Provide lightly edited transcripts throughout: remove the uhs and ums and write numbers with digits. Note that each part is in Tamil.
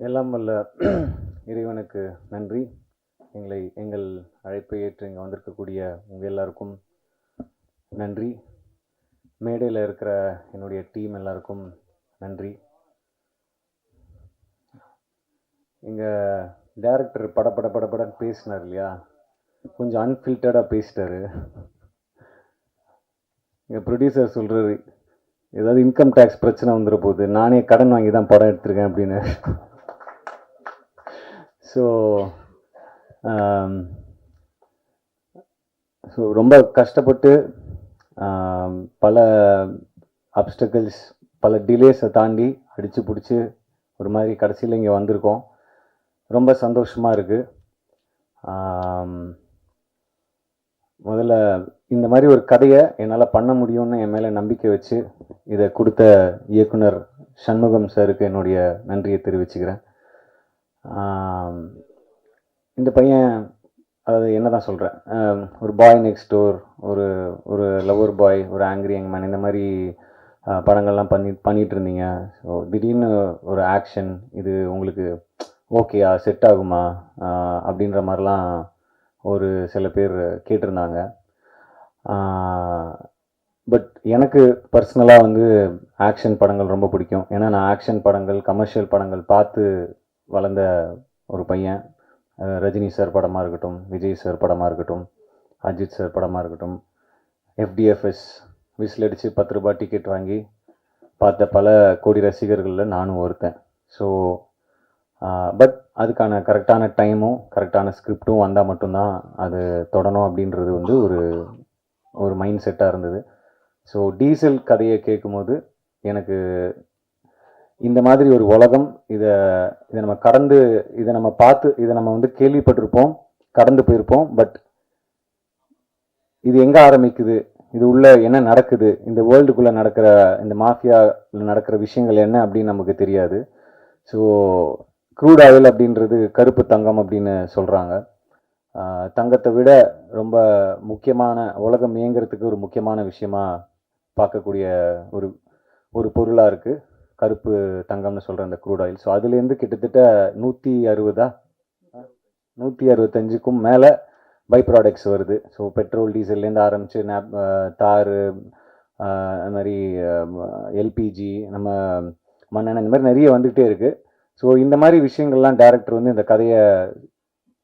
எல்லாம் வல்ல இறைவனுக்கு நன்றி. எங்கள் அழைப்பை ஏற்று இங்கே வந்திருக்கக்கூடிய உங்கள் எல்லாருக்கும் நன்றி. மேடையில் இருக்கிற என்னுடைய டீம் எல்லாருக்கும் நன்றி. இங்கே டைரக்டர் படன்னு பேசினார் இல்லையா, கொஞ்சம் அன்ஃபில்டர்டாக பேசிட்டாரு. இங்கே ப்ரொடியூசர் சொல்கிறாரு, ஏதாவது இன்கம் டேக்ஸ் பிரச்சனை வந்துட போகுது, நானே கடன் வாங்கி தான் படம் எடுத்திருக்கேன் அப்படின்னு. ஸோ ரொம்ப கஷ்டப்பட்டு பல அப்டக்கிள்ஸ், பல டிலேஸை தாண்டி அடித்து பிடிச்சி ஒரு மாதிரி கடைசியில் இங்கே வந்திருக்கோம். ரொம்ப சந்தோஷமாக இருக்குது. முதல்ல இந்த மாதிரி ஒரு கதையை என்னால் பண்ண முடியும்னு என் மேலே நம்பிக்கை வச்சு இதை கொடுத்த இயக்குனர் சண்முகம் சாருக்கு என்னுடைய நன்றியை தெரிவிச்சுக்கிறேன். இந்த பையன், அதாவது என்ன தான் சொல்கிறேன், ஒரு பாய் நெக்ஸ்ட் டோர், ஒரு ஒரு லவர் பாய், ஒரு ஆங்க்ரி யங் மேன், இந்த மாதிரி படங்கள்லாம் பண்ணிகிட்டு இருந்தீங்க. ஸோ திடீர்னு ஒரு ஆக்ஷன், இது உங்களுக்கு ஓகேயா, செட் ஆகுமா அப்படின்ற மாதிரிலாம் ஒரு சில பேர் கேட்டிருந்தாங்க. பட் எனக்கு பர்சனலாக வந்து ஆக்ஷன் படங்கள் ரொம்ப பிடிக்கும். ஏன்னா நான் ஆக்ஷன் படங்கள், கமர்ஷியல் படங்கள் பார்த்து வளர்ந்த ஒரு பையன். ரஜினி சார் படமாக இருக்கட்டும், விஜய் சார் படமாக இருக்கட்டும், அஜித் சார் படமாக இருக்கட்டும், FDFS விசில் அடித்து 10 ரூபாய் டிக்கெட் வாங்கி பார்த்த பல கோடி ரசிகர்களில் நானும் ஒருத்தன். ஸோ பட் அதுக்கான கரெக்டான டைமும் கரெக்டான ஸ்கிரிப்டும் வந்தால் மட்டும்தான் அது தொடணும் அப்படின்றது வந்து ஒரு மைண்ட் செட்டாக இருந்தது. ஸோ டீசல் கதையை கேட்கும்போது எனக்கு இந்த மாதிரி ஒரு உலகம், இதை நம்ம கடந்து, இதை நம்ம பார்த்து, இதை நம்ம வந்து கேள்விப்பட்டிருப்போம், கடந்து போயிருப்போம். பட் இது எங்கே ஆரம்பிக்குது, இது உள்ள என்ன நடக்குது, இந்த வேர்ல்டுக்குள்ளே நடக்கிற, இந்த மாஃபியாவில் நடக்கிற விஷயங்கள் என்ன அப்படின்னு நமக்கு தெரியாது. ஸோ க்ரூட் ஆயில் அப்படின்றது கருப்பு தங்கம் அப்படின்னு சொல்கிறாங்க. தங்கத்தை விட ரொம்ப முக்கியமான, உலகம் இயங்கிறதுக்கு ஒரு முக்கியமான விஷயமா பார்க்கக்கூடிய ஒரு பொருளாக இருக்குது கருப்பு தங்கம்னு சொல்கிற அந்த க்ரூட் ஆயில். ஸோ அதுலேருந்து கிட்டத்தட்ட 165க்கும் மேலே பை ப்ராடக்ட்ஸ் வருது. ஸோ பெட்ரோல், டீசல்லேருந்து ஆரம்பித்து தார், அது மாதிரி எல்பிஜி, நம்ம மண்ணெண்ணெய், இந்த மாதிரி நிறைய வந்துகிட்டே இருக்குது. ஸோ இந்த மாதிரி விஷயங்கள்லாம் டைரக்டர் வந்து இந்த கதையை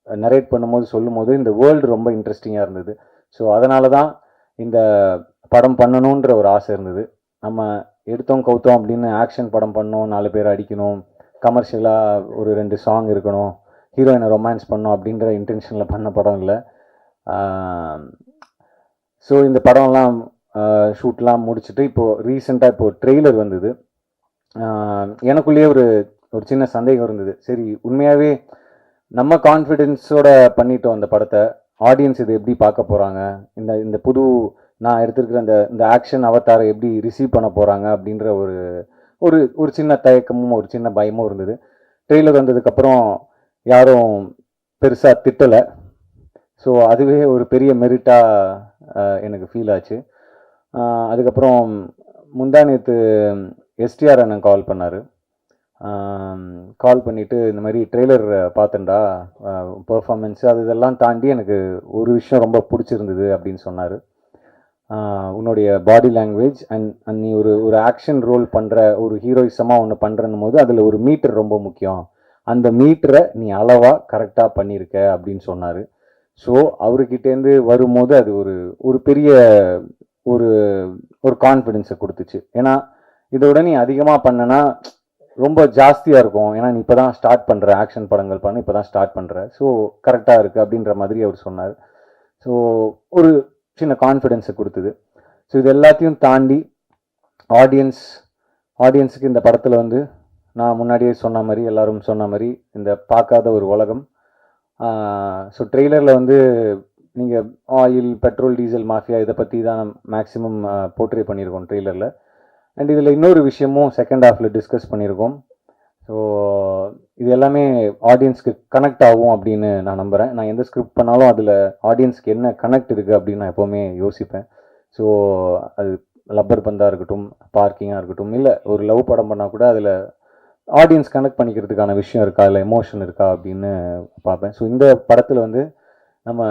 நரேட் பண்ணும்போது, சொல்லும்போது இந்த வேர்ல்டு ரொம்ப இன்ட்ரெஸ்டிங்காக இருந்தது. ஸோ அதனால தான் இந்த படம் பண்ணணுன்ற ஒரு ஆசை இருந்தது. நம்ம எடுத்தோம் கவுத்தோம் அப்படின்னு ஆக்ஷன் படம் பண்ணோம், 4 பேர் அடிக்கணும், கமர்ஷியலாக ஒரு 2 சாங் இருக்கணும், ஹீரோயினை ரொமான்ஸ் பண்ணோம் அப்படின்ற இன்டென்ஷனில் பண்ண படம் இல்லை. ஸோ இந்த படம்லாம் ஷூட்லாம் முடிச்சுட்டு இப்போது ரீசெண்டாக ட்ரெய்லர் வந்தது. எனக்குள்ளேயே ஒரு சின்ன சந்தேகம் இருந்தது. சரி, உண்மையாகவே நம்ம கான்ஃபிடென்ஸோட பண்ணிட்டோம் அந்த படத்தை, ஆடியன்ஸ் இதை எப்படி பார்க்க போகிறாங்க, இந்த புது நான் எடுத்திருக்கிற இந்த ஆக்ஷன் அவதாரை எப்படி ரிசீவ் பண்ண போகிறாங்க அப்படின்ற ஒரு சின்ன தயக்கமும் ஒரு சின்ன பயமும் இருந்தது. ட்ரெய்லர் வந்ததுக்கப்புறம் யாரும் பெருசாக திட்டலை. ஸோ அதுவே ஒரு பெரிய மெரிட்டாக எனக்கு ஃபீல் ஆச்சு. அதுக்கப்புறம் முந்தா நேற்று எஸ்டிஆர் அண்ணன் கால் பண்ணார். கால் பண்ணிவிட்டு இந்த மாதிரி ட்ரெய்லர் பார்த்தேன்டா, பெர்ஃபார்மன்ஸு அது இதெல்லாம் தாண்டி எனக்கு ஒரு விஷயம் ரொம்ப பிடிச்சிருந்தது அப்படின்னு சொன்னார். உன்னுடைய பாடி லாங்குவேஜ் அண்ட் நீ ஒரு ஆக்ஷன் ரோல் பண்ணுற, ஒரு ஹீரோயிசமாக ஒன்று பண்ணுறன்னும் போது அதில் ஒரு மீட்டர் ரொம்ப முக்கியம், அந்த மீட்டரை நீ அளவாக கரெக்டாக பண்ணியிருக்க அப்படின்னு சொன்னார். ஸோ அவர்கிட்டேருந்து வரும்போது அது ஒரு பெரிய ஒரு கான்ஃபிடென்ஸை கொடுத்துச்சு. ஏன்னா இதோட நீ அதிகமாக பண்ணனா ரொம்ப ஜாஸ்தியாக இருக்கும். ஏன்னா நீ இப்போ தான் ஸ்டார்ட் பண்ணுற, ஆக்ஷன் படங்கள் பண்ண இப்போ தான் ஸ்டார்ட் பண்ணுற, ஸோ கரெக்டாக இருக்குது அப்படின்ற மாதிரி அவர் சொன்னார். ஸோ ஒரு சின்ன கான்ஃபிடென்ஸை கொடுத்தது. ஸோ இது எல்லாத்தையும் தாண்டி ஆடியன்ஸுக்கு இந்த படத்தில் வந்து நான் முன்னாடியே சொன்ன மாதிரி, எல்லாரும் சொன்ன மாதிரி, இந்த பார்க்காத ஒரு உலகம். ஸோ ட்ரெய்லரில் வந்து நீங்கள் ஆயில், பெட்ரோல், டீசல், மாஃபியா இதை பற்றி தான் மேக்ஸிமம் போர்ட்ரே பண்ணியிருக்கோம் ட்ரெய்லரில். அண்ட் இதில் இன்னொரு விஷயமும் செகண்ட் ஹாஃபில் டிஸ்கஸ் பண்ணியிருக்கோம். ஸோ இது எல்லாமே ஆடியன்ஸ்க்கு கனெக்ட் ஆகும் அப்படின்னு நான் நம்புகிறேன். நான் எந்த ஸ்கிரிப்ட் பண்ணாலும் அதில் ஆடியன்ஸ்க்கு என்ன கனெக்ட் இருக்குது அப்படின்னு நான் எப்போவுமே யோசிப்பேன். ஸோ அது லப்பர் பந்தாக இருக்கட்டும், பார்க்கிங்காக இருக்கட்டும், இல்லை ஒரு லவ் படம் பண்ணால் கூட அதில் ஆடியன்ஸ் கனெக்ட் பண்ணிக்கிறதுக்கான விஷயம் இருக்கா, இல்லை எமோஷன் இருக்கா அப்படின்னு பார்ப்பேன். ஸோ இந்த படத்தில் வந்து நம்ம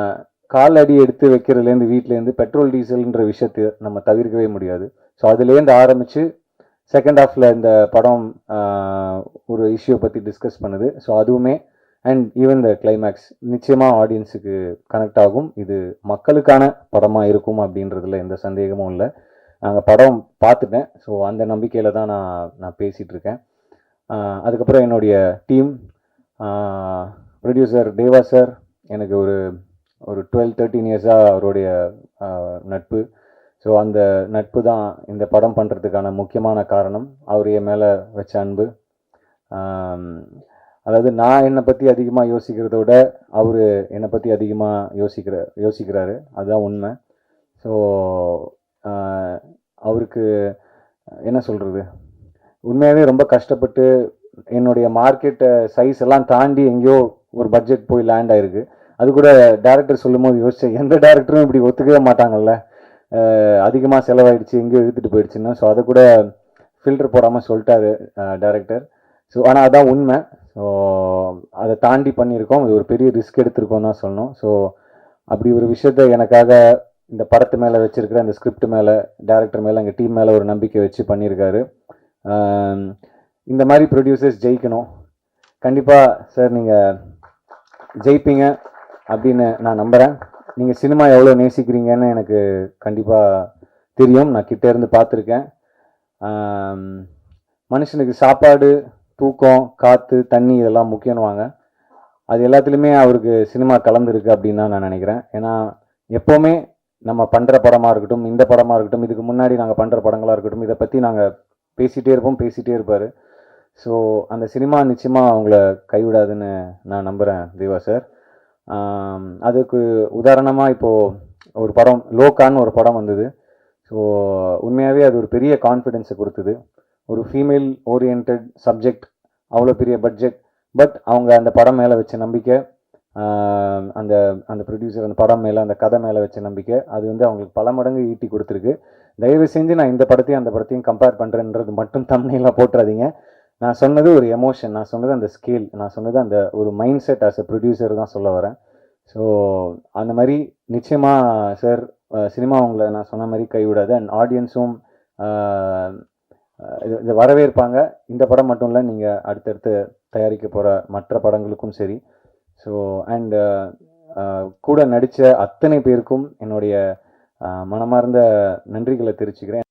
கால் அடி எடுத்து வைக்கிறதுலேருந்து வீட்டிலேருந்து பெட்ரோல் டீசல்ன்ற விஷயத்தை நம்ம தவிர்க்கவே முடியாது. ஸோ அதுலேருந்து ஆரம்பித்து செகண்ட் ஹாஃபில் இந்த படம் ஒரு இஷ்யூ பற்றி டிஸ்கஸ் பண்ணுது. ஸோ அதுவுமே அண்ட் ஈவன் த கிளைமேக்ஸ் நிச்சயமாக ஆடியன்ஸுக்கு கனெக்ட் ஆகும். இது மக்களுக்கான படமாக இருக்கும் அப்படின்றதுல எந்த சந்தேகமும் இல்லை. நாங்கள் படம் பார்த்துட்டேன். ஸோ அந்த நம்பிக்கையில் தான் நான் பேசிகிட்டு இருக்கேன். அதுக்கப்புறம் என்னுடைய டீம், ப்ரொடியூசர் தேவா சார், எனக்கு ஒரு 12-13 இயர்ஸாக அவருடைய நட்பு. ஸோ அந்த நட்பு தான் இந்த படம் பண்ணுறதுக்கான முக்கியமான காரணம். அவர் என் மேலே வச்ச அன்பு. அதாவது நான் என்னை பற்றி அதிகமாக யோசிக்கிறத விட அவர் என்னை பற்றி அதிகமாக யோசிக்கிறாரு. அதுதான் உண்மை. ஸோ அவருக்கு என்ன சொல்கிறது, உண்மையாகவே ரொம்ப கஷ்டப்பட்டு என்னுடைய மார்க்கெட் சைஸ் எல்லாம் தாண்டி எங்கேயோ ஒரு பட்ஜெட் போய் லேண்ட் ஆயிருக்கு. அது கூட டேரக்டர் சொல்லும் போது யோசிச்சேன், எந்த டேரக்டரும் இப்படி ஒத்துக்கவே மாட்டாங்கல்ல, அதிகமாக செலவாயிடுச்சு எங்கேயோ இழுத்துட்டு போயிடுச்சுன்னா. ஸோ அதை கூட ஃபில்டர் போடாமல் சொல்லிட்டாரு டேரக்டர். ஸோ ஆனால் அதான் உண்மை. ஸோ அதை தாண்டி பண்ணியிருக்கோம். அது ஒரு பெரிய ரிஸ்க் எடுத்திருக்கோம் தான் சொல்லணும். ஸோ அப்படி ஒரு விஷயத்த எனக்காக இந்த படத்து மேலே வச்சுருக்கிற அந்த ஸ்கிரிப்ட் மேலே, டேரக்டர் மேலே, எங்கள் டீம் மேலே ஒரு நம்பிக்கை வச்சு பண்ணியிருக்காரு. இந்த மாதிரி ப்ரொடியூசர்ஸ் ஜெயிக்கணும். கண்டிப்பாக சார் நீங்கள் ஜெயிப்பீங்க அப்படின்னு நான் நம்புகிறேன். நீங்கள் சினிமா எவ்வளோ நேசிக்கிறீங்கன்னு எனக்கு கண்டிப்பாக தெரியும். நான் கிட்டே இருந்து பார்த்துருக்கேன். மனுஷனுக்கு சாப்பாடு, தூக்கம், காற்று, தண்ணி இதெல்லாம் முக்கியம்னுவாங்க. அது எல்லாத்துலேயுமே அவருக்கு சினிமா கலந்துருக்கு அப்படின்னு தான் நான் நினைக்கிறேன். ஏன்னா எப்போவுமே நம்ம பண்ணுற படமாக இருக்கட்டும், இந்த படமாக இருக்கட்டும், இதுக்கு முன்னாடி நாங்கள் பண்ணுற படங்களாக இருக்கட்டும், இதை பற்றி நாங்கள் பேசிகிட்டே இருப்பார். ஸோ அந்த சினிமா நிச்சயமாக அவங்கள கைவிடாதுன்னு நான் நம்புகிறேன் தேவா சார். அதுக்கு உதாரணமாக இப்போது ஒரு படம் லோகான்னு ஒரு படம் வந்தது. ஸோ உண்மையாகவே அது ஒரு பெரிய கான்ஃபிடென்ஸை கொடுத்தது. ஒரு ஃபீமேல் ஓரியன்ட் சப்ஜெக்ட், அவ்வளோ பெரிய பட்ஜெட், பட் அவங்க அந்த படம் மேலே வச்ச நம்பிக்கை, அந்த அந்த ப்ரொடியூசர் அந்த படம் மேலே, அந்த கதை மேலே வச்ச நம்பிக்கை, அது வந்து அவங்களுக்கு பல மடங்கு ஈட்டி கொடுத்துருக்கு. தயவு செஞ்சு நான் இந்த படத்தையும் அந்த படத்தையும் கம்பேர் பண்ணுறேன்றது மட்டும் தம்ப்நெயிலாக போட்டுறாதீங்க. நான் சொன்னது ஒரு எமோஷன், நான் சொன்னது அந்த ஸ்கேல், நான் சொன்னது அந்த ஒரு mind set as a producer தான் சொல்ல வரேன். ஸோ அந்த மாதிரி நிச்சயமாக சார் சினிமா உங்களை நான் சொன்ன மாதிரி கைவிடாது. அண்ட் ஆடியன்ஸும் இதை வரவேற்பாங்க. இந்த படம் மட்டும் இல்லை, நீங்கள் அடுத்தடுத்து தயாரிக்க போகிற மற்ற படங்களுக்கும் சரி. ஸோ அண்ட் கூட நடித்த அத்தனை பேருக்கும் என்னுடைய மனமார்ந்த நன்றிகளை தெரிவிச்சுக்கிறேன்.